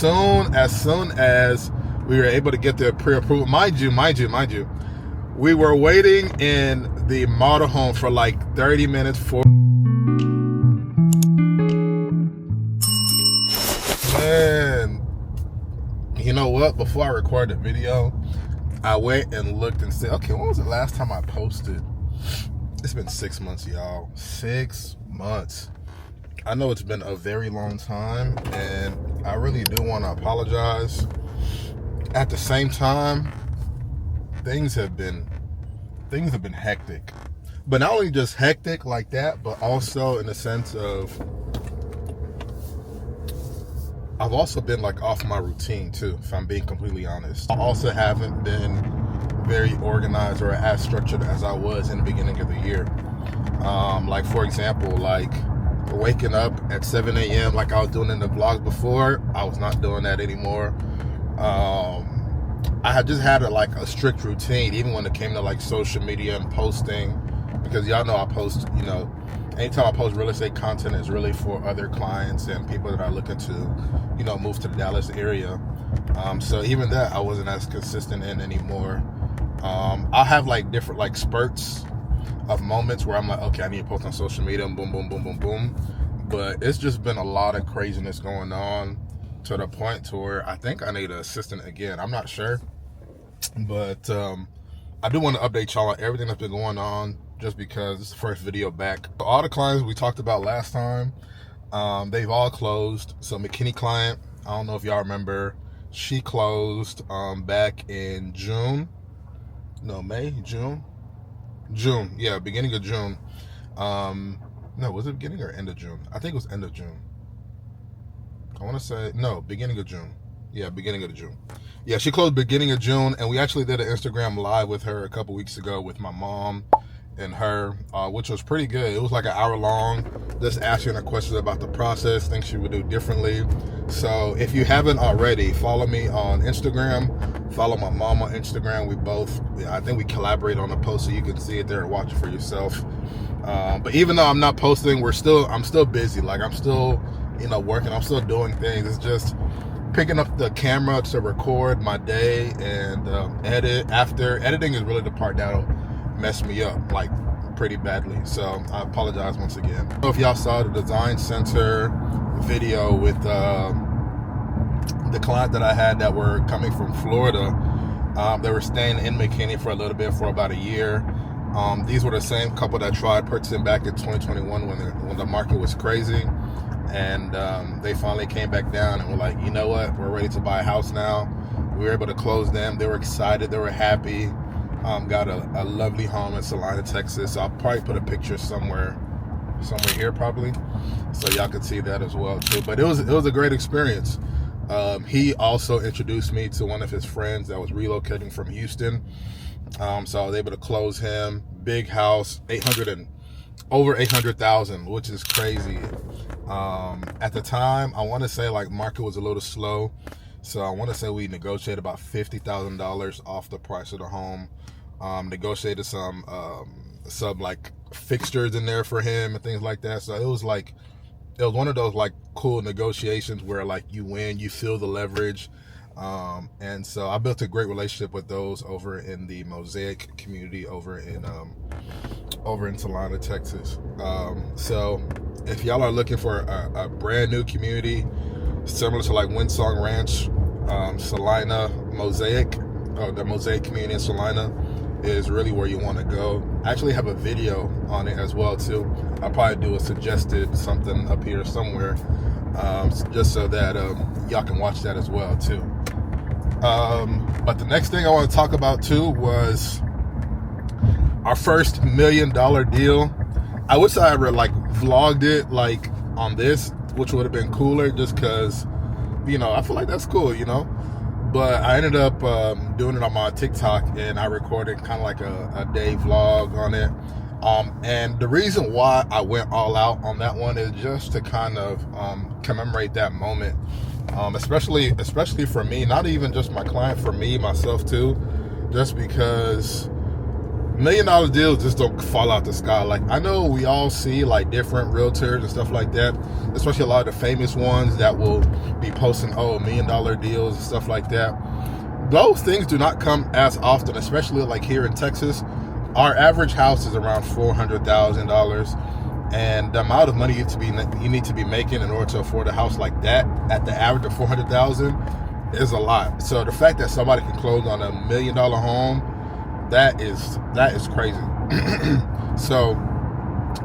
As we were able to get the pre-approval, mind you, we were waiting in the model home for like 30 minutes for. Man, you know what? Before I recorded the video, I went and looked and said, okay, when was the last time I posted? It's been 6 months, y'all. 6 months. I know it's been a very long time, and I really do want to apologize. At the same time, things have been hectic. But not only just hectic like that, but also in the sense of I've also been like off my routine too, if I'm being completely honest. I also haven't been very organized or as structured as I was in the beginning of the year. Like for example, like waking up at 7 a.m. like I was doing in the vlogs before. I was not doing that anymore. I had just had a strict routine, even when it came to like social media and posting, because y'all know I post, anytime I post real estate content, it's really for other clients and people that are looking to, move to the Dallas area. So even that I wasn't as consistent in anymore. I'll have like different like spurts of moments where I'm like, okay, I need to post on social media, and boom, boom, boom, boom, boom. But it's just been a lot of craziness going on to the point to where I think I need an assistant again. I'm not sure, but I do want to update y'all on everything that's been going on, just because it's the first video back. All the clients we talked about last time, they've all closed. So McKinney client, I don't know if y'all remember, she closed back in June. No, May, June, yeah, beginning of June. No, was it beginning or end of June? I think it was end of June. I want to say, no, beginning of June. Yeah, beginning of June. Yeah, she closed beginning of June, and we actually did an Instagram live with her a couple weeks ago with my mom and her, which was pretty good. It was like an hour long, just asking her questions about the process, things she would do differently. So if you haven't already, follow me on Instagram, follow my mom on Instagram. I think we collaborate on a post, so you can see it there and watch it for yourself. But even though I'm not posting, I'm still busy. Like I'm still, working, I'm still doing things. It's just picking up the camera to record my day and edit. After editing is really the part that'll mess me up like pretty badly. So I apologize once again. I don't know if y'all saw the design center video with the client that I had that were coming from Florida. They were staying in McKinney for a little bit, for about a year. These were the same couple that tried purchasing back in 2021 when the market was crazy, and they finally came back down and were like, you know what, we're ready to buy a house now. We were able to close them. They were excited, they were happy. Got a lovely home in Celina, Texas. I'll probably put a picture somewhere here probably, so y'all can see that as well too. But it was a great experience. He also introduced me to one of his friends that was relocating from Houston. So I was able to close him. Big house, over 800,000, which is crazy. At the time, I want to say like market was a little slow, so I want to say we negotiated about $50,000 off the price of the home. Negotiated some like fixtures in there for him and things like that. So it was one of those like cool negotiations where like you win, you feel the leverage. And so I built a great relationship with those over in the Mosaic community over in Celina, Texas. So if y'all are looking for a brand new community similar to like Windsong Ranch, Celina, Mosaic, the Mosaic community in Celina is really where you want to go. I actually have a video on it as well too. I'll probably do a suggested something up here somewhere, just so that y'all can watch that as well too. But the next thing I want to talk about too was our first $1 million deal. I wish I ever like vlogged it like on this, which would have been cooler, just because I feel like that's cool, but I ended up doing it on my TikTok, and I recorded kind of like a day vlog on it. And the reason why I went all out on that one is just to kind of commemorate that moment, especially for me, not even just my client, for me, myself too, just because $1 million deals just don't fall out the sky. Like, I know we all see like different realtors and stuff like that, especially a lot of the famous ones that will be posting, $1 million deals and stuff like that. Those things do not come as often, especially like here in Texas. Our average house is around $400,000, and the amount of money you need to be making in order to afford a house like that at the average of $400,000 is a lot. So the fact that somebody can close on $1 million home, that is crazy. So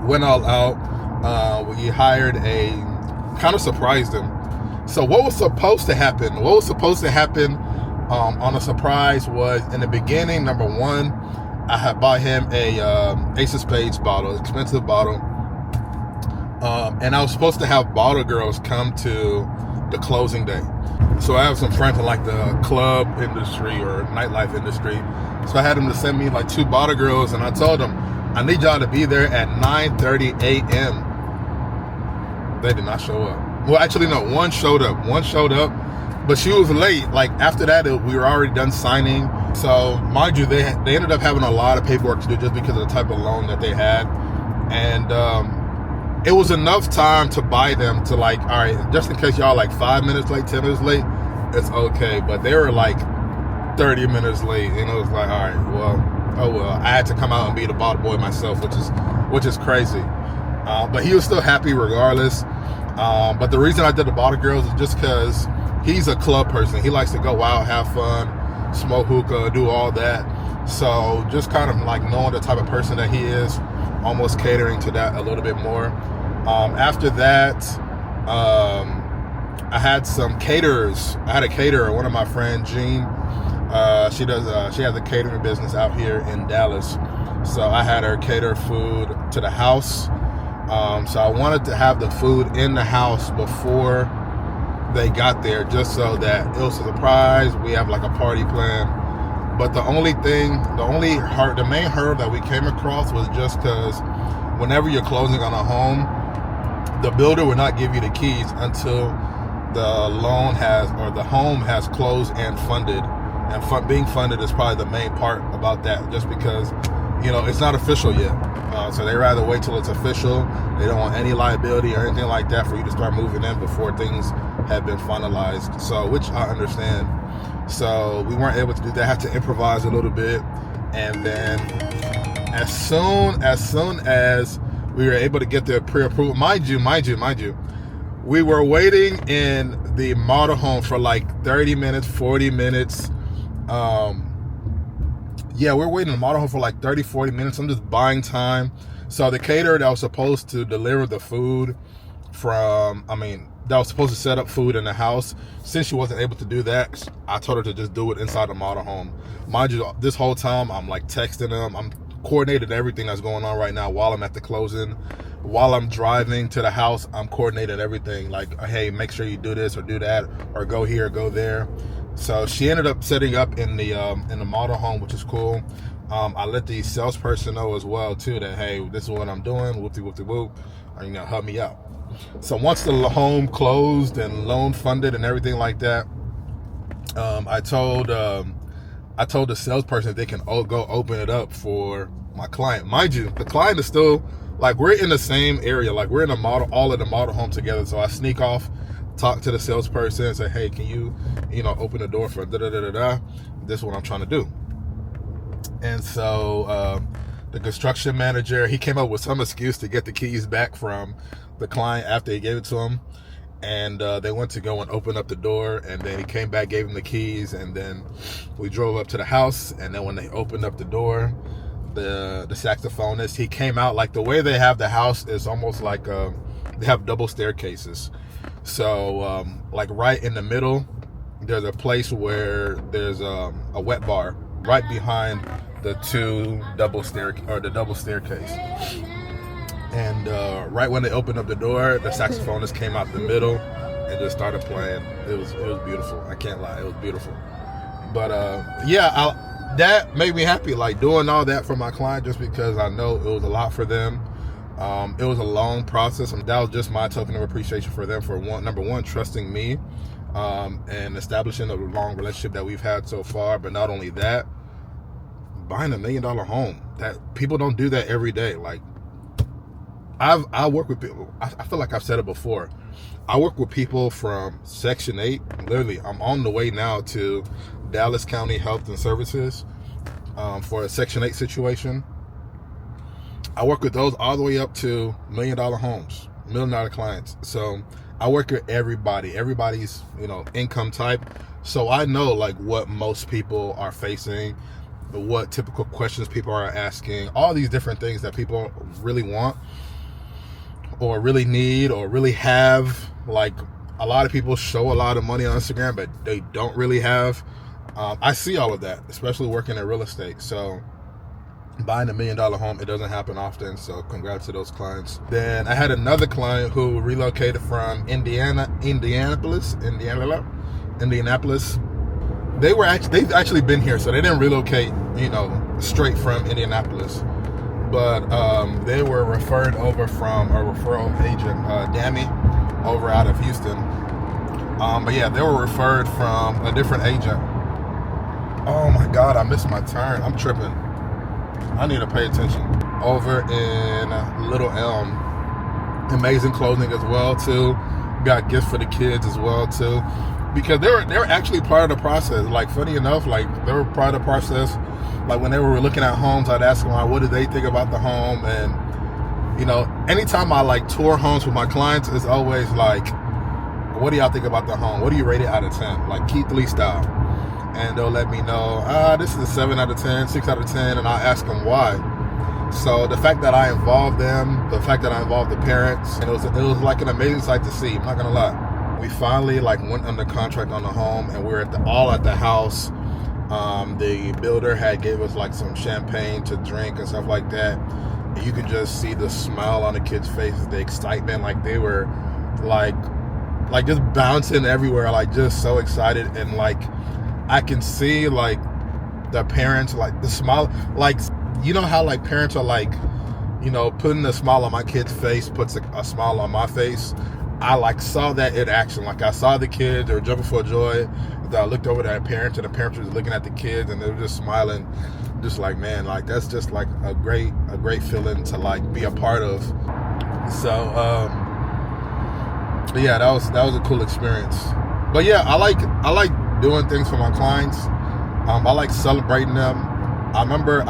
went all out. We hired kind of surprised him. So what was supposed to happen on a surprise was, in the beginning, number one, I had bought him a Ace of Spades bottle, expensive bottle, and I was supposed to have bottle girls come to the closing day. So I have some friends in like the club industry or nightlife industry. So I had them to send me like 2 bottle girls, and I told them, I need y'all to be there at 9:30 a.m. They did not show up. Well, actually, no, one showed up, but she was late. Like, after that, we were already done signing. So mind you, they ended up having a lot of paperwork to do just because of the type of loan that they had. And it was enough time to buy them to, like, all right, just in case y'all like 5 minutes late, 10 minutes late, it's okay. But they were like 30 minutes late, and it was like, all right, well, oh well. I had to come out and be the bottle boy myself, which is crazy. But he was still happy regardless. But the reason I did the bottle girls is just because he's a club person. He likes to go out, have fun, smoke hookah, do all that. So just kind of like knowing the type of person that he is, almost catering to that a little bit more. After that, I had some caterers. I had a caterer, one of my friends, Jean. She has a catering business out here in Dallas. So I had her cater food to the house. So I wanted to have the food in the house before they got there, just so that it was a surprise. We have like a party plan. But the main hurdle that we came across was just because whenever you're closing on a home, the builder will not give you the keys until the home has closed and funded. And being funded is probably the main part about that, just because, it's not official yet. So they rather wait till it's official. They don't want any liability or anything like that for you to start moving in before things have been finalized. So, which I understand. So we weren't able to do that. I had to improvise a little bit. And then as soon as we were able to get the pre-approval, mind you, we were waiting in the model home for like 30 minutes, 40 minutes. We're waiting in the model home for like 30, 40 minutes. I'm just buying time. So the caterer that was supposed to deliver the food that was supposed to set up food in the house, since she wasn't able to do that, I told her to just do it inside the model home. Mind you, this whole time I'm like texting them. I'm coordinating everything that's going on right now while I'm at the closing. While I'm driving to the house, I'm coordinating everything. Like, hey, make sure you do this or do that, or go here, go there. So she ended up setting up in the model home, which is cool. I let the salesperson know as well too that, hey, this is what I'm doing. Whoopty whoopty whoop. Help me out. So once the home closed and loan funded and everything like that, I told the salesperson that they can go open it up for my client. Mind you, the client is still, like, we're in the same area, like we're in all in the model home together. So I sneak off, talk to the salesperson and say, hey, can you open the door for da-da-da-da-da? This is what I'm trying to do. And so the construction manager, he came up with some excuse to get the keys back from the client after he gave it to him. And they went to go and open up the door, and then he came back, gave him the keys, and then we drove up to the house. And then when they opened up the door, the saxophonist, he came out. Like, the way they have the house is almost like they have double staircases. So like right in the middle, there's a place where there's a wet bar right behind the double staircase. And right when they opened up the door, the saxophonist came out the middle and just started playing. It was beautiful. I can't lie, it was beautiful. But that made me happy, like doing all that for my client, just because I know it was a lot for them. It was a long process, and that was just my token of appreciation for them for number one, trusting me, and establishing a long relationship that we've had so far. But not only that, buying $1 million home. That people don't do that every day. Like I work with people. I feel like I've said it before. I work with people from Section 8. Literally, I'm on the way now to Dallas County Health and Services for a Section 8 situation. I work with those all the way up to $1 million homes, $1 million clients. So I work with everybody's, income type. So I know like what most people are facing, what typical questions people are asking, all these different things that people really want or really need or really have. Like a lot of people show a lot of money on Instagram, but they don't really have. I see all of that, especially working in real estate. So buying $1 million home, it doesn't happen often. So congrats to those clients. Then I had another client who relocated from Indianapolis. They've actually been here, so they didn't relocate, straight from Indianapolis. But they were referred over from a referral agent, Dammy, over out of Houston. But yeah, they were referred from a different agent. Oh my God, I missed my turn. I'm tripping. I need to pay attention. Over in Little Elm. Amazing clothing as well too. Got gifts for the kids as well too. Because they were actually part of the process. Like funny enough, like they were part of the process. Like when they were looking at homes, I'd ask them, like, what did they think about the home? And anytime I like tour homes with my clients, it's always like, what do y'all think about the home? What do you rate it out of 10? Like Keith Lee style. And they'll let me know, this is a 7 out of 10, 6 out of 10, and I'll ask them why. So the fact that I involved them, the fact that I involved the parents, and it was like an amazing sight to see. I'm not gonna lie. We finally went under contract on the home, and we were all at the house. The builder had gave us some champagne to drink and stuff like that. And you could just see the smile on the kids' faces, the excitement, like they were like just bouncing everywhere, like just so excited. And I can see the parents, the smile, how parents are putting a smile on my kid's face puts a smile on my face. I saw that in action. I saw the kids, they were jumping for joy. I looked over at the parents, and the parents were looking at the kids, and they were just smiling, just man, that's just a great feeling to be a part of. So yeah, that was a cool experience. But yeah, I like doing things for my clients. I like celebrating them. I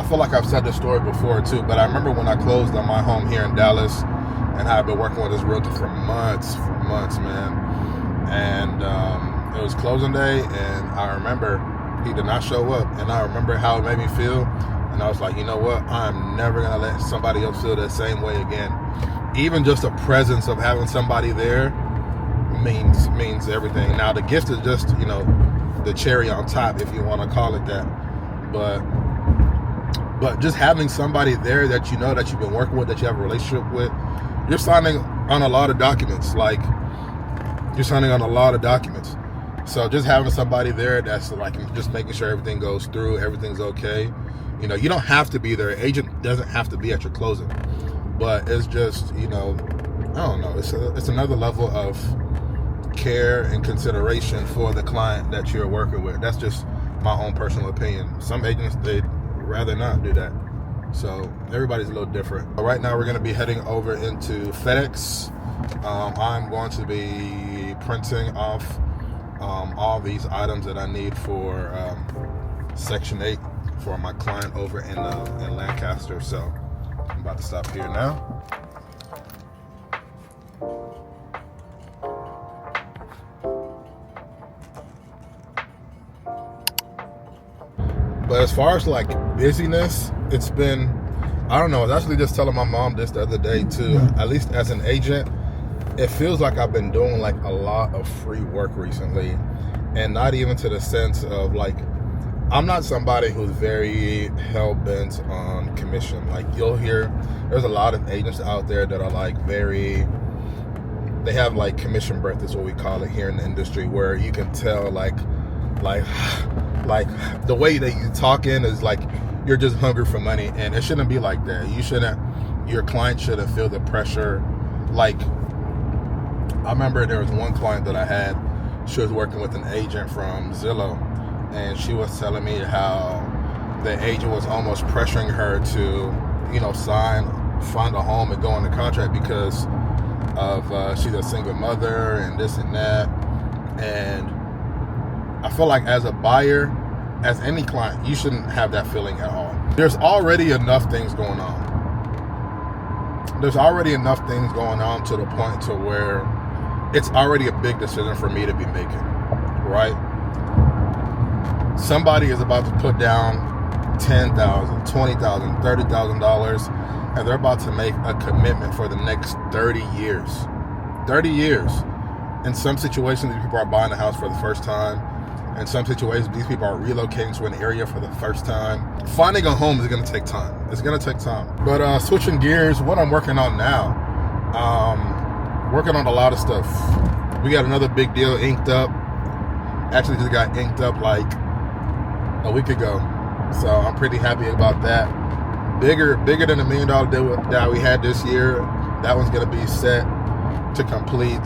feel like I've said this story before too, but I remember when I closed on my home here in Dallas, and I've been working with this realtor for months, man. And it was closing day, and I remember he did not show up, and I remember how it made me feel. And I was like, you know what? I'm never gonna let somebody else feel the same way again. Even just the presence of having somebody there means everything. Now the gift is just the cherry on top, if you want to call it that. But just having somebody there that that you've been working with, that you have a relationship with, you're signing on a lot of documents. So just having somebody there that's just making sure everything goes through, everything's okay. You don't have to be there. An agent doesn't have to be at your closing. But it's just, I don't know. It's another level of care and consideration for the client that you're working with. That's just my own personal opinion. Some agents, they'd rather not do that. So everybody's a little different. Right now we're going to be heading over into FedEx. I'm going to be printing off all these items that I need for Section 8 for my client over in Lancaster. So I'm about to stop here now. But as far as busyness, it's been, I don't know, I was actually just telling my mom this the other day too. At least as an agent, it feels like I've been doing a lot of free work recently. And not even to the sense of I'm not somebody who's very hell-bent on commission. You'll hear, there's a lot of agents out there that are they have commission breath is what we call it here in the industry, where you can tell the way that you talking is you're just hungry for money, and it shouldn't be like that. Your client shouldn't feel the pressure. I remember there was one client that I had, she was working with an agent from Zillow, and she was telling me how the agent was almost pressuring her to, find a home and go on the contract because of she's a single mother and this and that. And I feel like as a buyer, as any client, you shouldn't have that feeling at all. There's already enough things going on. There's already enough things going on to the point to where it's already a big decision for me to be making, right? Somebody is about to put down $10,000, $20,000, $30,000, and they're about to make a commitment for the next 30 years. 30 years. In some situations, these people are buying a house for the first time. In some situations, these people are relocating to an area for the first time. Finding a home is going to take time. It's going to take time. But switching gears, what I'm working on now, working on a lot of stuff. We got another big deal inked up. Actually, just got inked up like a week ago. So I'm pretty happy about that. Bigger than the $1 million deal that we had this year. That one's going to be set to complete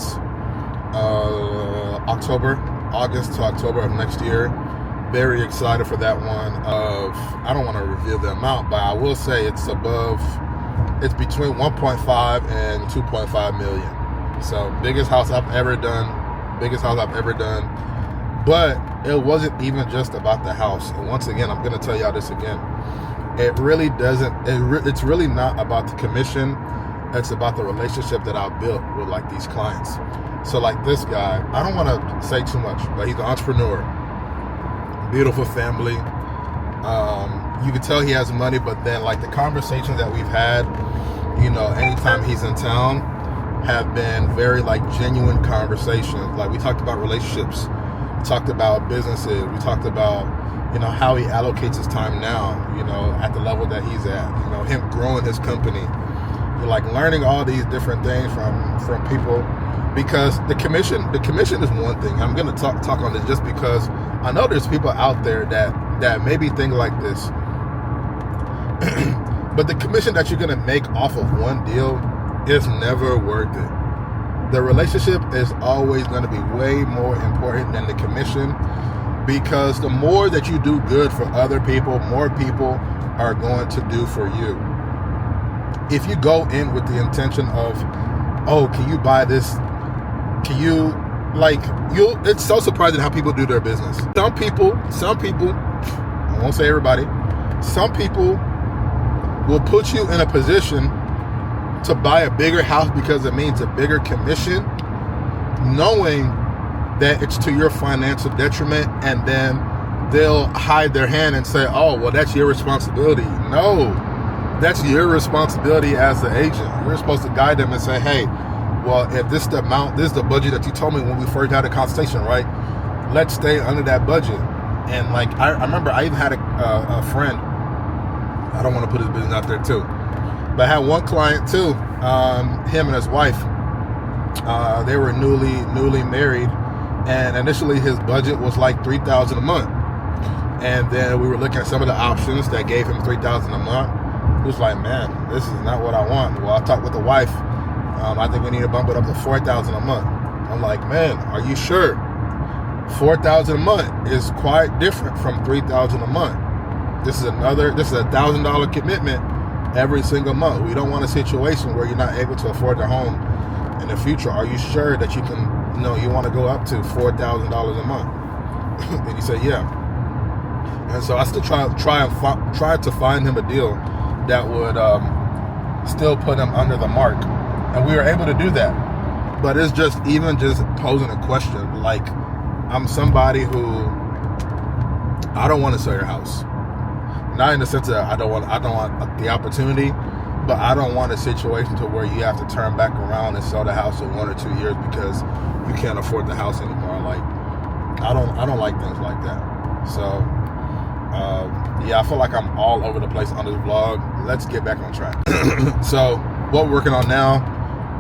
August to October of next year. Very excited for that one. I don't want to reveal the amount, but I will say it's between 1.5 and 2.5 million. So biggest house I've ever done. But it wasn't even just about the house. And once again, I'm going to tell y'all this again. It really doesn't. It's really not about the commission. It's about the relationship that I built with like these clients. So like this guy, I don't want to say too much, but he's an entrepreneur. Beautiful family. You can tell he has money, but then like the conversations that we've had, anytime he's in town, have been very like genuine conversations. Like we talked about relationships, we talked about businesses, we talked about, how he allocates his time now, at the level that he's at, him growing his company. You're like learning all these different things from people. Because the commission is one thing. I'm going to talk on this just because I know there's people out there that maybe think like this. But the commission that you're going to make off of one deal is never worth it. The relationship is always going to be way more important than the commission, because the more that you do good for other people, more people are going to do for you. If you go in with the intention of, oh, can you buy this? It's so surprising how people do their business. Some people, I won't say everybody, some people will put you in a position to buy a bigger house because it means a bigger commission, knowing that it's to your financial detriment, and then they'll hide their hand and say, oh, well, that's your responsibility. No, that's your responsibility as the agent. You're supposed to guide them and say, hey, well, if this is the amount, this is the budget that you told me when we first had a consultation, right? Let's stay under that budget. And like, I remember I even had a friend, I don't want to put his business out there too, but I had one client too, him and his wife, they were newly married, and initially his budget was like $3,000 a month. And then we were looking at some of the options that gave him $3,000 a month. He was like, man, this is not what I want. Well, I talked with the wife. I think we need to bump it up to $4,000 a month. I'm like, man, are you sure? $4,000 a month is quite different from $3,000 a month. This is a $1,000 commitment every single month. We don't want a situation where you're not able to afford the home in the future. Are you sure that you can, you want to go up to $4,000 a month? And he said, yeah. And so I still tried to find him a deal that would still put him under the mark. And we were able to do that. But it's just posing a question. Like, I'm somebody who, I don't want to sell your house. Not in the sense that I don't want the opportunity, but I don't want a situation to where you have to turn back around and sell the house in 1 or 2 years because you can't afford the house anymore. Like, I don't like things like that. So, I feel like I'm all over the place on this vlog. Let's get back on track. So, what we're working on now.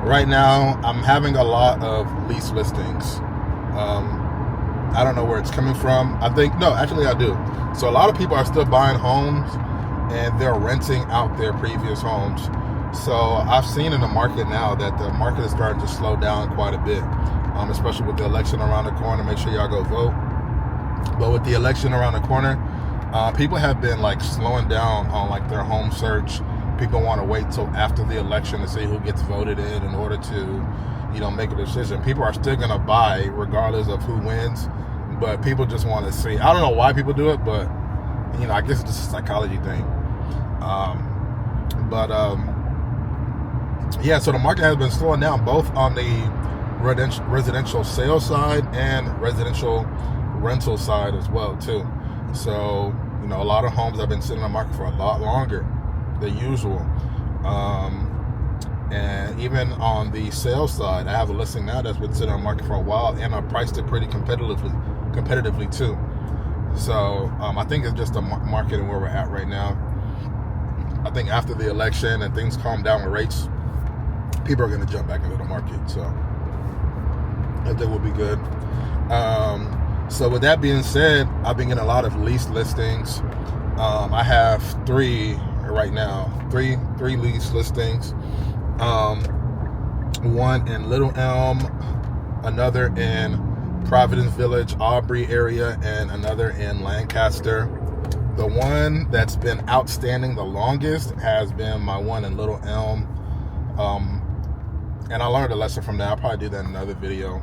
Right now, I'm having a lot of lease listings. I don't know where it's coming from. I do. So a lot of people are still buying homes and they're renting out their previous homes. So I've seen in the market now that the market is starting to slow down quite a bit, especially with the election around the corner. Make sure y'all go vote. But with the election around the corner, People have been like slowing down on like their home search. People want to wait till after the election to see who gets voted in order to, make a decision. People are still going to buy regardless of who wins, but people just want to see. I don't know why people do it, but I guess it's just a psychology thing. Yeah, so the market has been slowing down both on the residential sales side and residential rental side as well too. So a lot of homes have been sitting on the market for a lot longer than usual. And even on the sales side, I have a listing now that's been sitting on the market for a while, and I priced it pretty competitively too. So I think it's just the market and where we're at right now. I think after the election and things calm down with rates, people are going to jump back into the market. So I think we'll be good. So with that being said, I've been getting a lot of lease listings. I have three right now, three lease listings. One in Little Elm, another in Providence Village, Aubrey area, and another in Lancaster. The one that's been outstanding the longest has been my one in Little Elm. And I learned a lesson from that. I'll probably do that in another video.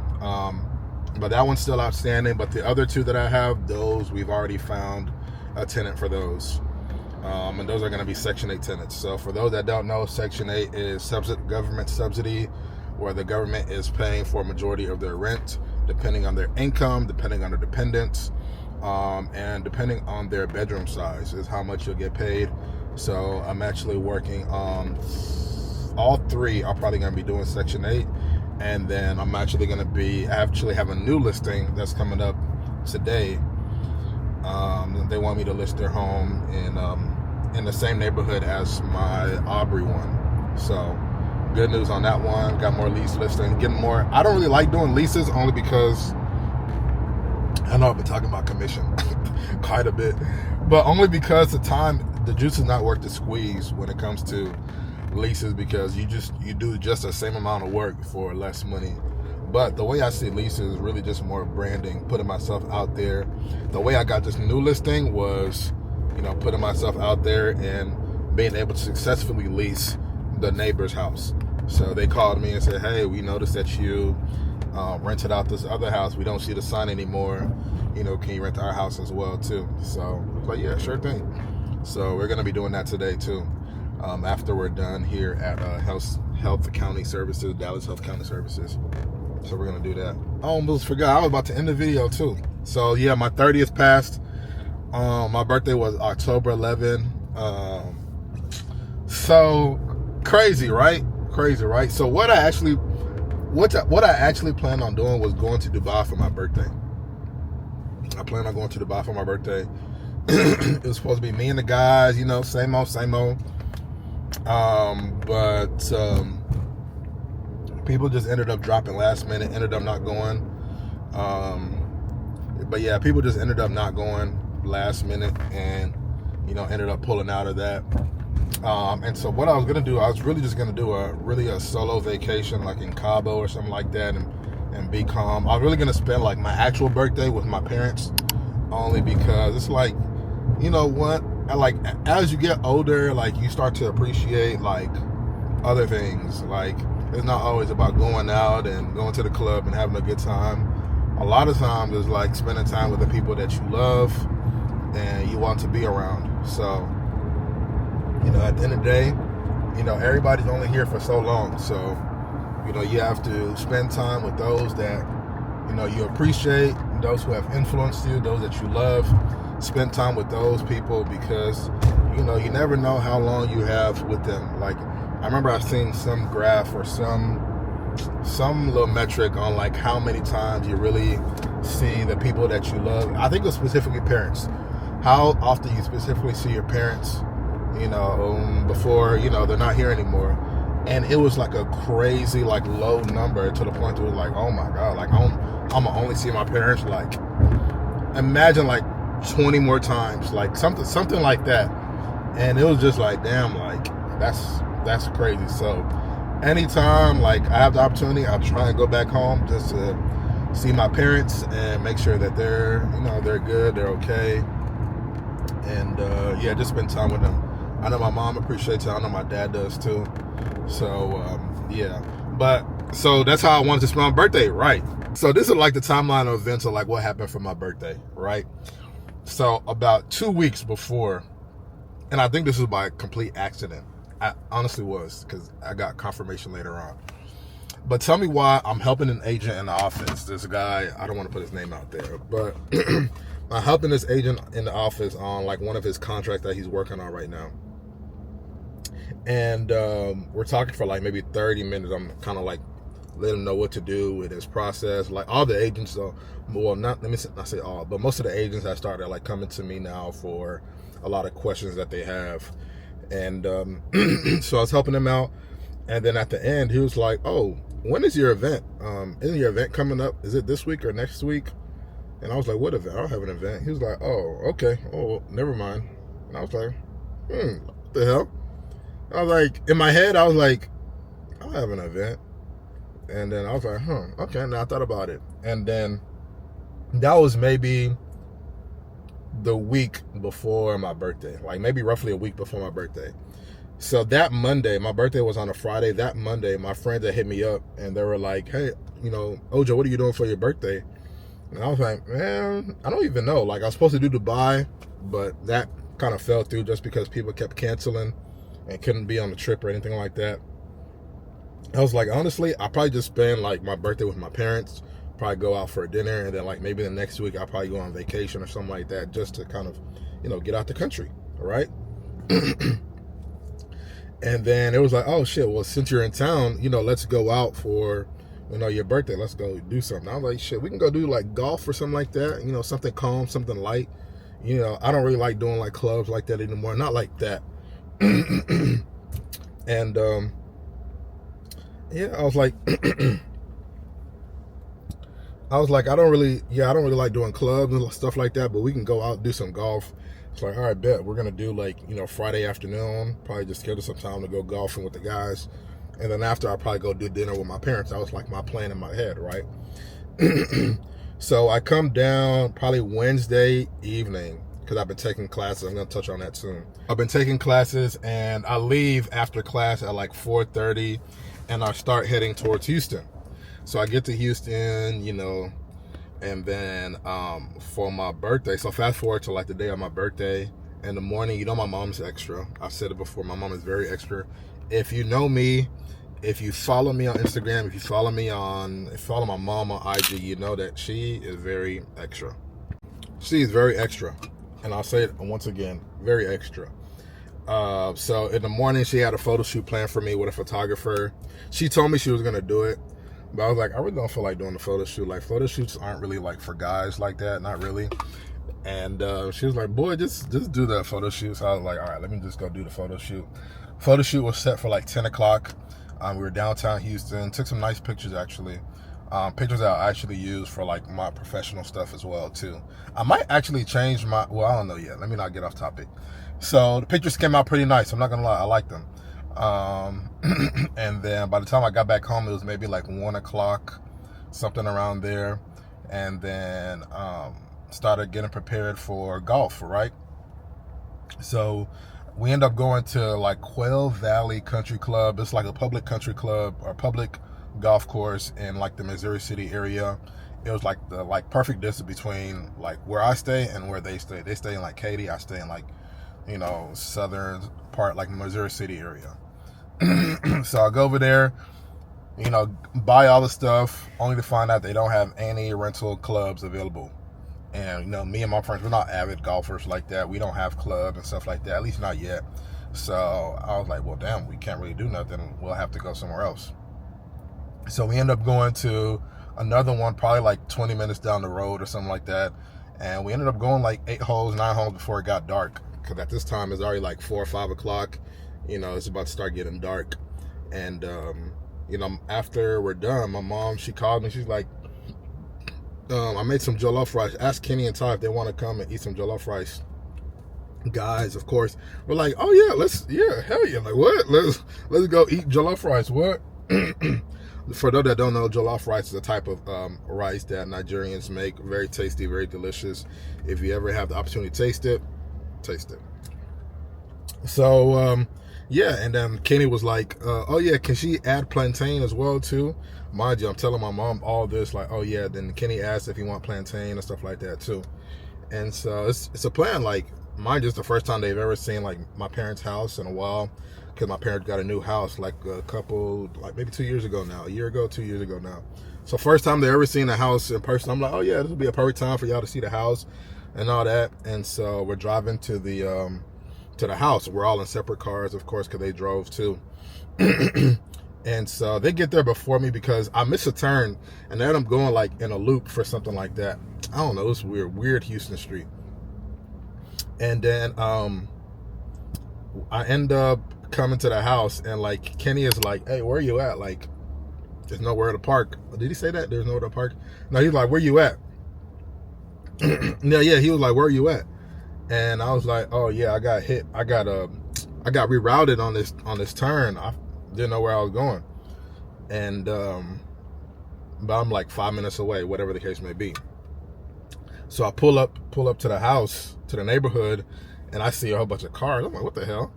But that one's still outstanding. But the other two that I have, those we've already found a tenant for those. And those are going to be Section 8 tenants. So for those that don't know, Section 8 is government subsidy, where the government is paying for a majority of their rent, depending on their income, depending on their dependents, and depending on their bedroom size is how much you'll get paid. So I'm actually working on all three. I'm probably going to be doing Section 8. And then I'm actually going to I have a new listing that's coming up today. They want me to list their home in the same neighborhood as my Aubrey one. So good news on that one. Got more lease listings, getting more. I don't really like doing leases only because I know I've been talking about commission quite a bit, but only because the juice is not worth the squeeze when it comes to leases, because you do just the same amount of work for less money. But the way I see leases is really just more branding, putting myself out there. The way I got this new listing was, putting myself out there and being able to successfully lease the neighbor's house. So they called me and said, hey, we noticed that you rented out this other house. We don't see the sign anymore. Can you rent our house as well too? So I was like, yeah, sure thing. So we're going to be doing that today too. After we're done here at Health County Services, Dallas Health County Services. So we're going to do that. I almost forgot. I was about to end the video too. So yeah, my 30th passed. My birthday was October 11. So crazy, right? Crazy, right? So what I actually planned on doing was going to Dubai for my birthday. I planned on going to Dubai for my birthday. It was supposed to be me and the guys, same old. But people just ended up dropping last minute, ended up not going. But yeah, people just ended up not going last minute and, ended up pulling out of that. And so what I was going to do, I was really just going to do a solo vacation, like in Cabo or something like that, and be calm. I was really going to spend like my actual birthday with my parents, only because it's like, like as you get older, like you start to appreciate like other things. Like it's not always about going out and going to the club and having a good time. A lot of times it's like spending time with the people that you love and you want to be around. So, at the end of the day, everybody's only here for so long. So, you have to spend time with those that, you appreciate, those who have influenced you, those that you love. Spend time with those people because, you never know how long you have with them. Like, I remember I've seen some graph or some little metric on like how many times you really see the people that you love. I think it was specifically parents. How often you specifically see your parents, before, they're not here anymore. And it was like a crazy, like low number to the point where it was like, oh my God, like I'm gonna only see my parents like, imagine like 20 more times, like something like that. And it was just like, damn, like that's crazy. So anytime like I have the opportunity, I'll try and go back home just to see my parents and make sure that they're good, they're okay. And yeah, just spend time with them. I know my mom appreciates it. I know my dad does too. So yeah, but so that's how I wanted to spend my birthday, right? So this is like the timeline of events of like what happened for my birthday, right? So about 2 weeks before, and I think this was by complete accident. I honestly was, because I got confirmation later on. But tell me why I'm helping an agent in the office. This guy, I don't want to put his name out there, but I'm helping this agent in the office on like one of his contracts that he's working on right now. And we're talking for like maybe 30 minutes. I'm kind of like letting him know what to do with his process. Like all the agents, though, well, let me not say all, but most of the agents have started like coming to me now for a lot of questions that they have. And so I was helping him out. And then at the end, he was like, "Oh, when is your event? Isn't your event coming up? Is it this week or next week?" And I was like, "What event? I don't have an event." He was like, "Oh, okay. Oh, well, never mind." And I was like, what the hell? I was like, in my head, I was like, "I don't have an event." And then I was like, okay. Now I thought about it. And then that was maybe the week before my birthday, like maybe roughly a week before my birthday. So that Monday, my birthday was on a Friday. That Monday, my friends had hit me up and they were like, "Hey, Ojo, what are you doing for your birthday?" And I was like, "Man, I don't even know. Like I was supposed to do Dubai, but that kind of fell through just because people kept canceling and couldn't be on the trip or anything like that." I was like, honestly, I'll probably just spend like my birthday with my parents, probably go out for a dinner, and then like maybe the next week I'll probably go on vacation or something like that, just to kind of, get out the country, all right? And then it was like, "Oh shit, well, since you're in town, let's go out for, your birthday. Let's go do something." I was like, "Shit, we can go do like golf or something like that, something calm, something light. I don't really like doing like clubs like that anymore, not like that." And yeah, I was like, I don't really like doing clubs and stuff like that, but we can go out and do some golf. It's like, all right, bet. We're going to do like, Friday afternoon, probably just schedule some time to go golfing with the guys. And then after, I'll probably go do dinner with my parents. That was like my plan in my head, right? So I come down probably Wednesday evening, because I've been taking classes. I'm going to touch on that soon. I've been taking classes, and I leave after class at like 4:30, and I start heading towards Houston. So I get to Houston, and then for my birthday, so fast forward to like the day of my birthday, in the morning, my mom's extra. I've said it before, my mom is very extra. If you know me, if you follow me on Instagram, if you follow my mom on IG, you know that she is very extra. She is very extra. And I'll say it once again, very extra. So in the morning, she had a photo shoot planned for me with a photographer. She told me she was going to do it, but I was like, I really don't feel like doing the photo shoot. Like, photo shoots aren't really like for guys like that, not really. And she was like, "Boy, just do the photo shoot." So I was like, all right, let me just go do the photo shoot. Photo shoot was set for like 10 o'clock. We were downtown Houston, took some nice pictures actually. Pictures that I actually use for like my professional stuff as well too. I might actually change I don't know yet. Let me not get off topic. So the pictures came out pretty nice. I'm not gonna lie, I like them. And then by the time I got back home, it was maybe like 1 o'clock, something around there. And then started getting prepared for golf, right? So we end up going to like Quail Valley Country Club. It's like a public country club or public golf course in like the Missouri City area. It was like the perfect distance between like where I stay and where they stay. They stay in like Katy. I stay in like, southern part, like Missouri City area. So I go over there, buy all the stuff, only to find out they don't have any rental clubs available. And, me and my friends, we're not avid golfers like that. We don't have clubs and stuff like that, at least not yet. So I was like, well, damn, we can't really do nothing. We'll have to go somewhere else. So we end up going to another one, probably like 20 minutes down the road or something like that. And we ended up going like 8 holes, 9 holes before it got dark. Because at this time, it's already like 4 or 5 o'clock. It's about to start getting dark. And, after we're done, my mom, she called me. She's like, I made some jollof rice. Ask Kenny and Ty if they want to come and eat some jollof rice. Guys, of course, we're like, oh yeah, hell yeah. Like, what? Let's go eat jollof rice. What? For those that don't know, jollof rice is a type of rice that Nigerians make. Very tasty, very delicious. If you ever have the opportunity to taste it, taste it. So yeah, and then Kenny was like, oh yeah, can she add plantain as well too? Mind you, I'm telling my mom all this, like, oh yeah. Then Kenny asked if he want plantain and stuff like that too. And so it's a plan. Like, mind you, it's the first time they've ever seen like my parents' house in a while, because my parents got a new house like a couple, like maybe 2 years ago now, a year ago, 2 years ago now. So first time they ever seen a house in person. I'm like, oh yeah, this will be a perfect time for y'all to see the house and all that. And so we're driving to the house. We're all in separate cars, of course, because they drove too. And so they get there before me because I missed a turn, and then I'm going like in a loop for something like that. I don't know, it's weird Houston Street. And then I end up coming to the house, and like Kenny is like, hey, where you at? Like, there's nowhere to park. Did he say that? There's nowhere to park? No, he's like, where you at? Yeah, he was like, where you at? And I was like, oh yeah, I got hit. I got rerouted on this turn. I didn't know where I was going. And but I'm like 5 minutes away, whatever the case may be. So I pull up to the house, to the neighborhood, and I see a whole bunch of cars. I'm like, what the hell?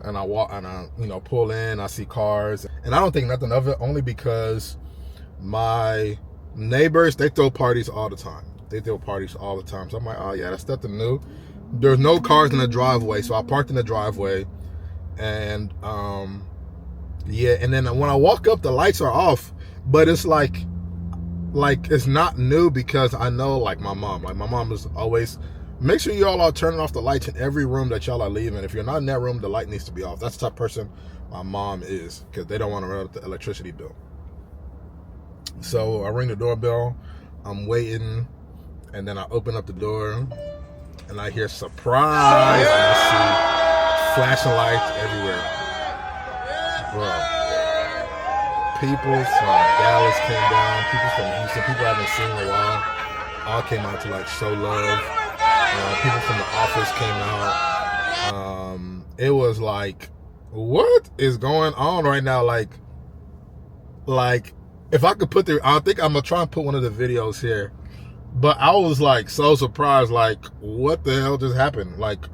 And I walk, and I pull in, I see cars, and I don't think nothing of it, only because my neighbors, they throw parties all the time. So I'm like, oh yeah, that's nothing new. There's no cars in the driveway, so I parked in the driveway, and yeah, and then when I walk up, the lights are off, but it's like it's not new, because I know like my mom is always, make sure you all are turning off the lights in every room that y'all are leaving. If you're not in that room, the light needs to be off. That's the type of person my mom is, because they don't want to run up the electricity bill. So I ring the doorbell, I'm waiting, and then I open up the door, and I hear surprise, and I see flashing lights everywhere. Bro. People from Dallas came down, people from Houston, people I haven't seen in a while, all came out to like show love. People from the office came out. It was like, what is going on right now? Like if I could I think I'm gonna try and put one of the videos here. But I was like so surprised, like, what the hell just happened? Like,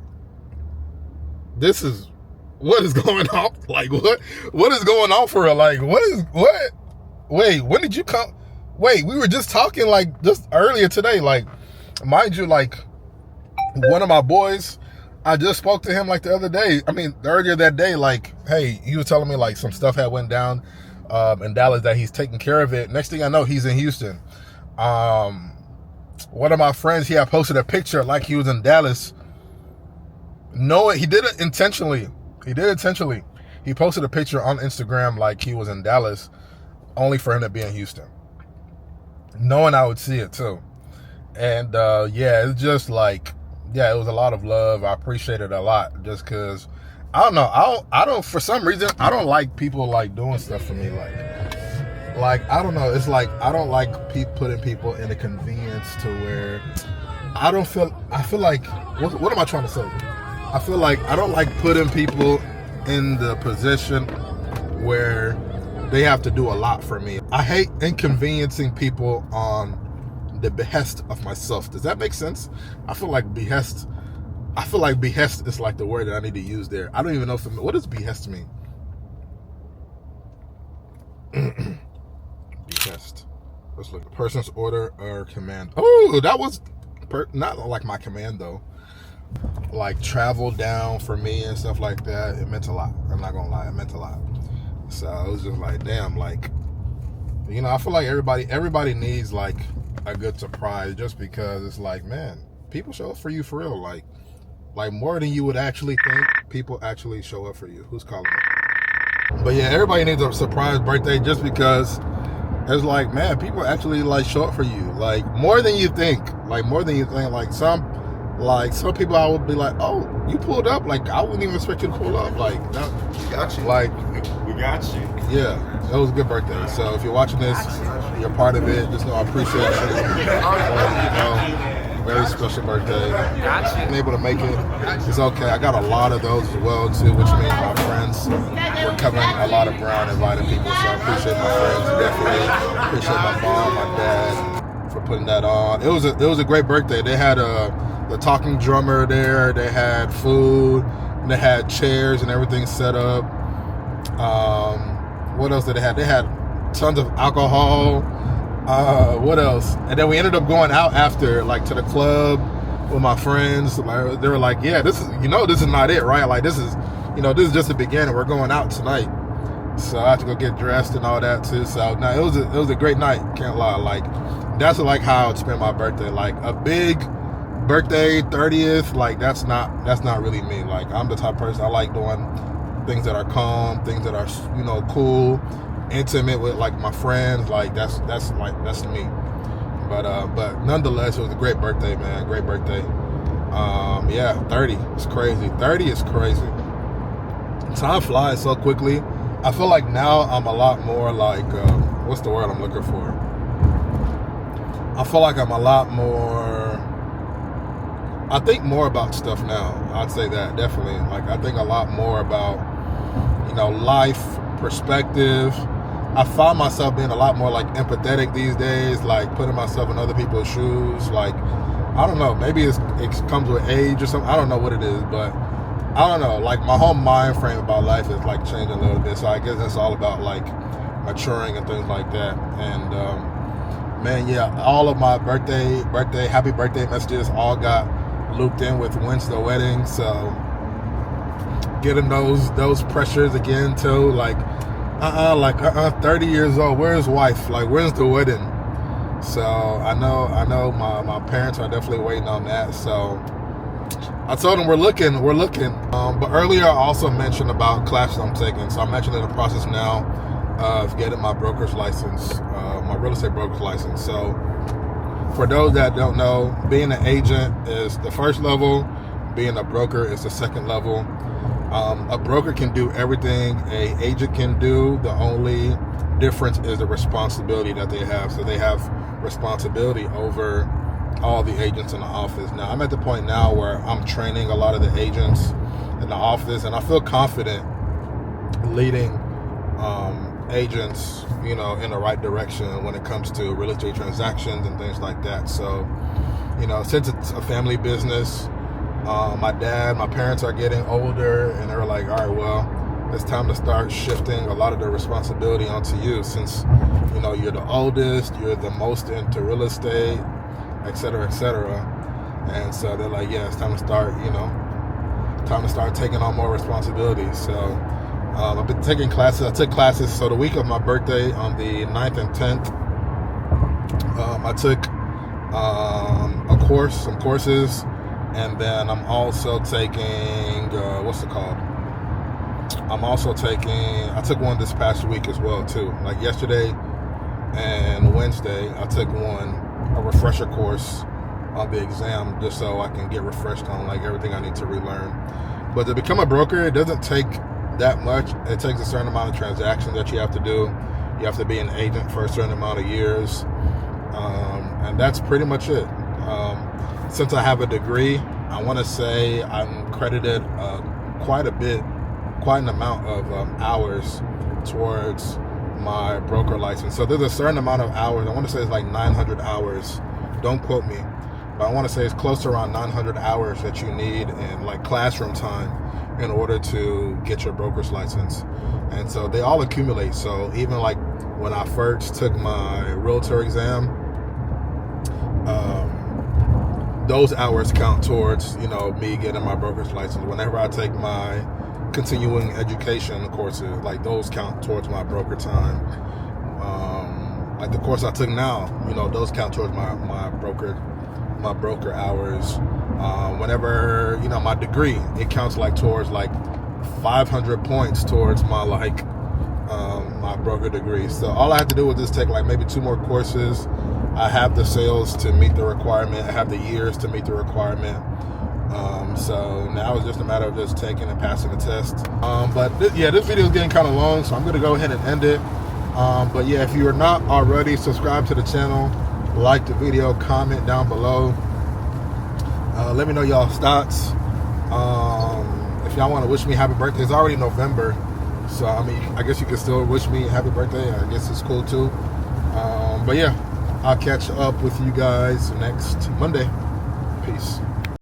what is going on? Like, what is going on for her? Like, what? Wait, when did you come? Wait, we were just talking like just earlier today. Like, mind you, like, one of my boys, I just spoke to him like the other day. I mean, earlier that day, like, hey, he was telling me like some stuff had went down in Dallas, that he's taking care of it. Next thing I know, he's in Houston. One of my friends, he had posted a picture like he was in Dallas. No, he did it intentionally. He posted a picture on Instagram like he was in Dallas, only for him to be in Houston, knowing I would see it too. And yeah, it's just like, yeah, it was a lot of love. I appreciate it a lot, just because I don't know. I don't for some reason, I don't like people like doing stuff for me. Like I don't know. It's like I don't like putting people in a convenience to where I feel like, what am I trying to say? I feel like I don't like putting people in the position where they have to do a lot for me. I hate inconveniencing people on the behest of myself. Does that make sense? I feel like behest is like the word that I need to use there. I don't even know what does behest mean? Behest. Let's look. A person's order or command. Oh, that was not like my command though. Like travel down for me and stuff like that. It meant a lot. I'm not gonna lie, it meant a lot. So it was just like, damn, like, I feel like everybody needs like a good surprise, just because it's like, man, people show up for you for real. Like more than you would actually think, people actually show up for you. Who's calling me? But yeah, everybody needs a surprise birthday, just because it's like, man, people actually like show up for you, like more than you think. Like some people I would be like, oh, you pulled up? Like, I wouldn't even expect you to pull up. Like, no, we got you. Like, we got you. Yeah, it was a good birthday. So if you're watching this, you're part of it. Just know I appreciate it. Very special birthday. I'm able to make it. It's okay. I got a lot of those as well too, which means my friends were covering a lot of ground, inviting people. So I appreciate my friends. Definitely appreciate my mom, my dad for putting that on. It was a great birthday. They had the the talking drummer there. They had food, and they had chairs and everything set up. What else did they have? They had tons of alcohol. What else? And then we ended up going out after, like, to the club with my friends. Like, they were like, yeah, this is, this is not it, right? Like, this is just the beginning. We're going out tonight. So I had to go get dressed and all that too. So now it was a great night, can't lie. Like, that's like how I would spend my birthday. Like, a big birthday 30th, like, that's not really me. Like, I'm the type of person, I like doing things that are calm, things that are, cool, intimate with, like, my friends. Like, that's me. But nonetheless, it was a great birthday, man. Great birthday. 30. It's crazy. 30 is crazy. Time flies so quickly. I feel like now I'm a lot more like, what's the word I'm looking for? I feel like I'm a lot more, I think more about stuff now. I'd say that, definitely. Like, I think a lot more about, life, perspective. I find myself being a lot more, like, empathetic these days, like, putting myself in other people's shoes. Like, I don't know, maybe it comes with age or something. I don't know what it is, but I don't know. Like, my whole mind frame about life is, like, changing a little bit. So I guess it's all about, like, maturing and things like that. And, man, yeah, all of my happy birthday messages all got looped in with when's the wedding. So getting those pressures again too, like 30 years old, where's wife? Like, where's the wedding? So I know my parents are definitely waiting on that. So I told them we're looking. But earlier I also mentioned about classes I'm taking. So I'm actually in the process now of getting my broker's license, my real estate broker's license. So for those that don't know, being an agent is the first level. Being a broker is the second level. A broker can do everything an agent can do. The only difference is the responsibility that they have. So they have responsibility over all the agents in the office. Now, I'm at the point now where I'm training a lot of the agents in the office, and I feel confident leading agents, in the right direction when it comes to real estate transactions and things like that. So, since it's a family business, my parents are getting older, and they're like, all right, well, it's time to start shifting a lot of the responsibility onto you, since, you're the oldest, you're the most into real estate, et cetera, et cetera. And so they're like, yeah, it's time to start, taking on more responsibilities. So I've been taking classes. I took classes. So the week of my birthday, on the 9th and 10th, I took some courses. And then I'm also taking, I took one this past week as well too. Like yesterday and Wednesday, I took a refresher course on the exam, just so I can get refreshed on, like, everything I need to relearn. But to become a broker, it doesn't take that much. It takes a certain amount of transactions that you have to do. You have to be an agent for a certain amount of years. And that's pretty much it. Since I have a degree, I want to say I'm credited quite an amount of hours towards my broker license. So there's a certain amount of hours. I want to say it's like 900 hours. Don't quote me, but I want to say it's close to around 900 hours that you need in, like, classroom time in order to get your broker's license. And so they all accumulate. So even like when I first took my realtor exam, those hours count towards, me getting my broker's license. Whenever I take my continuing education courses, like, those count towards my broker time. Like the course I took now, those count towards my broker hours. Whenever, my degree, it counts like towards like 500 points towards my my broker degree. So all I have to do is just take like maybe 2 more courses. I have the sales to meet the requirement. I have the years to meet the requirement. So now it's just a matter of just taking and passing the test. This video is getting kind of long, so I'm going to go ahead and end it. But yeah, if you are not already, subscribe to the channel, like the video, comment down below. Let me know y'all's thoughts. If y'all want to wish me happy birthday, it's already November. So, I guess you can still wish me happy birthday. I guess it's cool too. But yeah, I'll catch up with you guys next Monday. Peace.